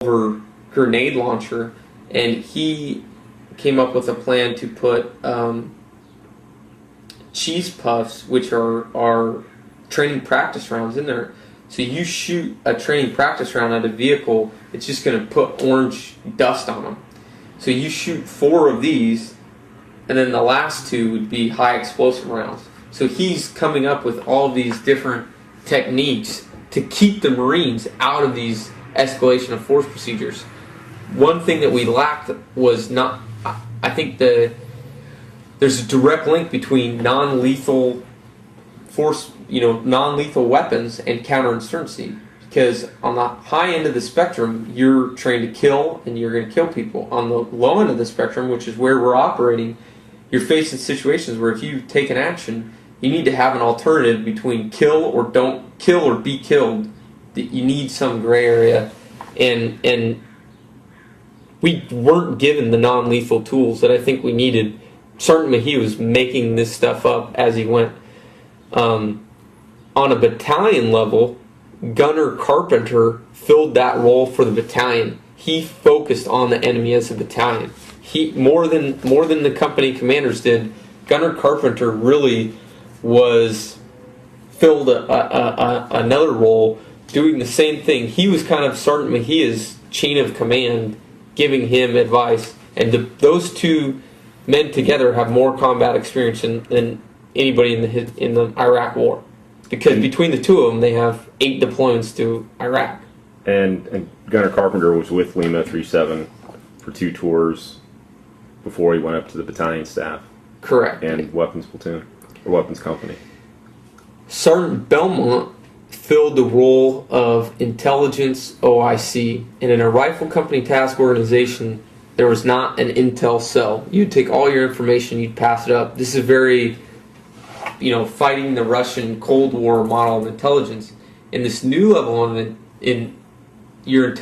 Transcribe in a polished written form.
over grenade launcher, and he came up with a plan to put cheese puffs, which are training practice rounds in there. So you shoot a training practice round at a vehicle, it's just going to put orange dust on them. So you shoot 4 of these, and then the last 2 would be high explosive rounds. So he's coming up with all of these different techniques to keep the Marines out of these escalation of force procedures. One thing that we lacked was not, I think there's a direct link between non-lethal force, non-lethal weapons and counterinsurgency. Because on the high end of the spectrum, you're trained to kill and you're going to kill people. On the low end of the spectrum, which is where we're operating, you're facing situations where if you take an action, you need to have an alternative between kill or don't kill or be killed. You need some gray area, and we weren't given the non-lethal tools that I think we needed. Sergeant Mahee was making this stuff up as he went. On a battalion level, Gunner Carpenter filled that role for the battalion. He focused on the enemy as a battalion. He more than the company commanders did. Gunner Carpenter really filled another role, doing the same thing. He was kind of Sergeant Mahee's chain of command, giving him advice. And those two men together have more combat experience than anybody in the Iraq War, because between the two of them, they have 8 deployments to Iraq. And Gunner Carpenter was with Lima 37 for 2 tours before he went up to the battalion staff. Correct. And weapons platoon or weapons company. Sergeant Belmont filled the role of intelligence OIC, and in a rifle company task organization, there was not an intel cell. You'd take all your information, you'd pass it up. This is very, fighting the Russian Cold War model of intelligence. In this new level in your